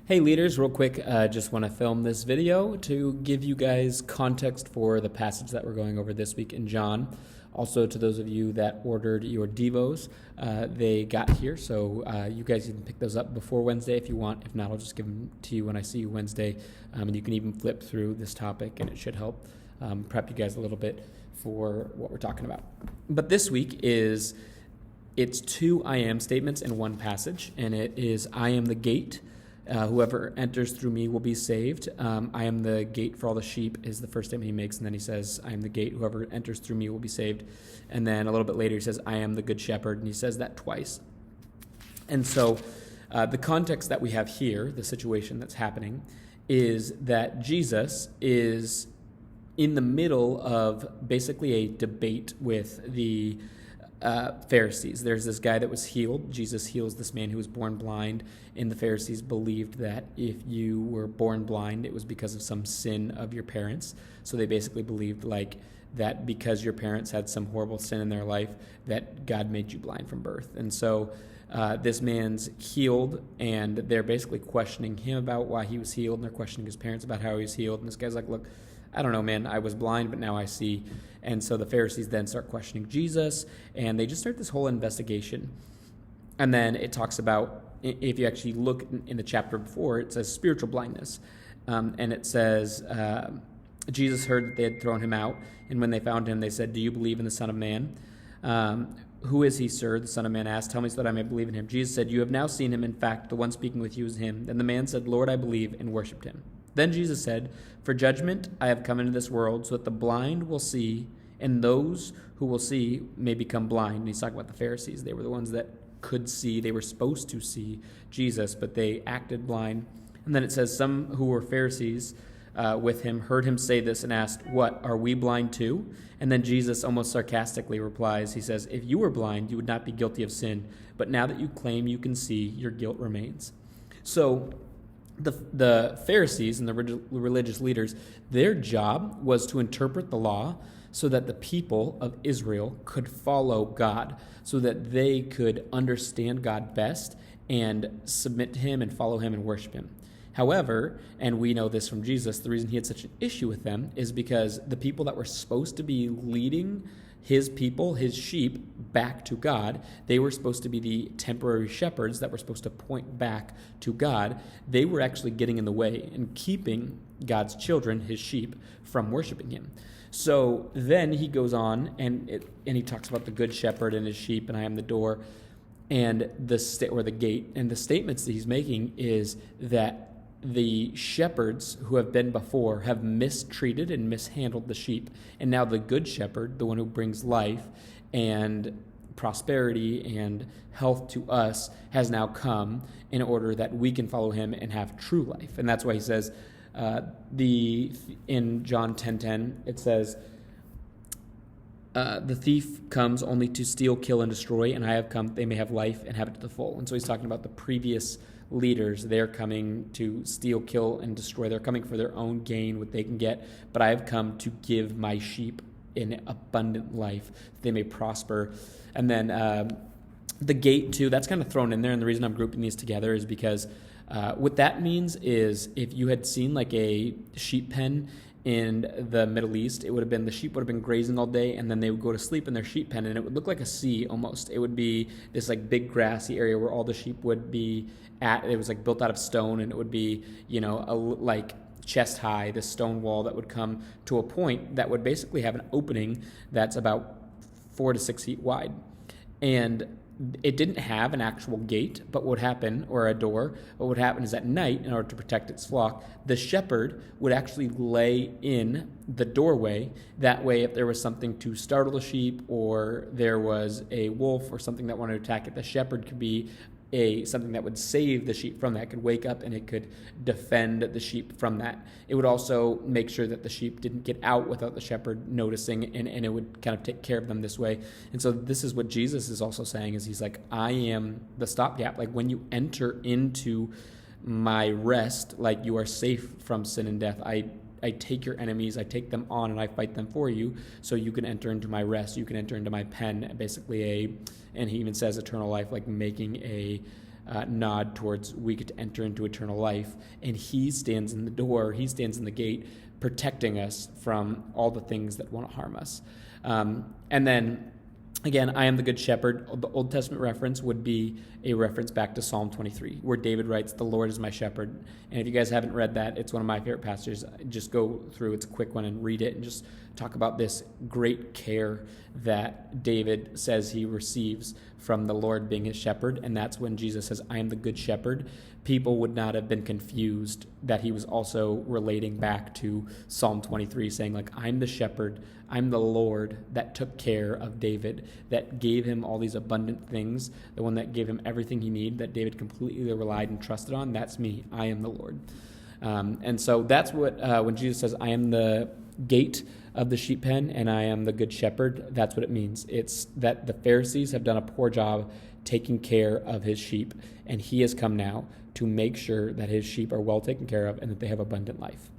Hey leaders, real quick, just want to film this video to give you guys context for the passage that we're going over this week in John. Also, to those of you that ordered your Devos, they got here, so you guys can pick those up before Wednesday if you want. If not, I'll just give them to you when I see you Wednesday, and you can even flip through this topic, and it should help prep you guys a little bit for what we're talking about. But this week it's two I am statements in one passage, and it is I am the gate. Whoever enters through me will be saved. I am the gate for all the sheep is the first statement he makes, and then he says, I am the gate. Whoever enters through me will be saved. And then a little bit later he says, I am the good shepherd, and he says that twice. And so the context that we have here, the situation that's happening, is that Jesus is in the middle of basically a debate with the Pharisees. There's this guy that was healed. Jesus heals this man who was born blind, and the Pharisees believed that if you were born blind, it was because of some sin of your parents. So they basically believed like that because your parents had some horrible sin in their life, that God made you blind from birth. And so this man's healed, and they're basically questioning him about why he was healed, and they're questioning his parents about how he was healed. And this guy's like, look, I don't know, man, I was blind, but now I see. And so the Pharisees then start questioning Jesus, and they just start this whole investigation. And then it talks about, if you actually look in the chapter before, it says spiritual blindness. And it says, Jesus heard that they had thrown him out, and when they found him, they said, do you believe in the Son of Man? Who is he, sir? The Son of Man asked. Tell me so that I may believe in him. Jesus said, you have now seen him. In fact, the one speaking with you is him. Then the man said, Lord, I believe, and worshipped him. Then Jesus said, for judgment I have come into this world, so that the blind will see, and those who will see may become blind. And he's talking about the Pharisees. They were the ones that could see. They were supposed to see Jesus, but they acted blind. And then it says, some who were Pharisees with him heard him say this and asked, what, are we blind too? And then Jesus almost sarcastically replies, he says, if you were blind, you would not be guilty of sin. But now that you claim you can see, your guilt remains. So the Pharisees and the religious leaders, their job was to interpret the law so that the people of Israel could follow God, so that they could understand God best and submit to him and follow him and worship him. However, and we know this from Jesus, the reason he had such an issue with them is because the people that were supposed to be leading his people, his sheep, back to God, they were supposed to be the temporary shepherds that were supposed to point back to God. They were actually getting in the way and keeping God's children, his sheep, from worshiping him. So then he goes on and he talks about the good shepherd and his sheep, and I am the door and the gate. And the statements that he's making is that the shepherds who have been before have mistreated and mishandled the sheep. And now the good shepherd, the one who brings life and prosperity and health to us, has now come in order that we can follow him and have true life. And that's why he says, in John 10:10, it says, the thief comes only to steal, kill, and destroy, and I have come they may have life and have it to the full. And so he's talking about the previous leaders. They're coming to steal, kill, and destroy. They're coming for their own gain, what they can get. But I have come to give my sheep an abundant life, that they may prosper. And then the gate, too, that's kind of thrown in there. And the reason I'm grouping these together is because what that means is if you had seen like a sheep pen in the Middle East, it would have been the sheep would have been grazing all day, and then they would go to sleep in their sheep pen, and it would look like a sea almost. It would be this like big grassy area where all the sheep would be at. It was like built out of stone, and it would be, like chest high, this stone wall that would come to a point that would basically have an opening that's about 4 to 6 feet wide. And it didn't have an actual gate, but what would happen, or a door, what would happen is at night, in order to protect its flock, the shepherd would actually lay in the doorway. That way, if there was something to startle the sheep, or there was a wolf or something that wanted to attack it, the shepherd could be something that would save the sheep from that, could wake up and it could defend the sheep from that. It would also make sure that the sheep didn't get out without the shepherd noticing, and it would kind of take care of them this way. And so this is what Jesus is also saying, is he's like, I am the stopgap. Like when you enter into my rest, like you are safe from sin and death. I take your enemies, I take them on, and I fight them for you, so you can enter into my rest, you can enter into my pen, basically and he even says eternal life, like making nod towards we get to enter into eternal life. And he stands in the door, he stands in the gate, protecting us from all the things that want to harm us. And then, again, I am the good shepherd. The Old Testament reference would be a reference back to Psalm 23, where David writes, "The Lord is my shepherd." And if you guys haven't read that, it's one of my favorite passages. Just go through, it's a quick one, and read it and just talk about this great care that David says he receives from the Lord being his shepherd. And that's when Jesus says, "I am the good shepherd." People would not have been confused that he was also relating back to Psalm 23, saying, like, I'm the shepherd, I'm the Lord that took care of David, that gave him all these abundant things, the one that gave him everything he needed, that David completely relied and trusted on. That's me. I am the Lord. And so that's what, when Jesus says, I am the gate of the sheep pen and I am the good shepherd, that's what it means. It's that the Pharisees have done a poor job taking care of his sheep, and he has come now to make sure that his sheep are well taken care of and that they have abundant life.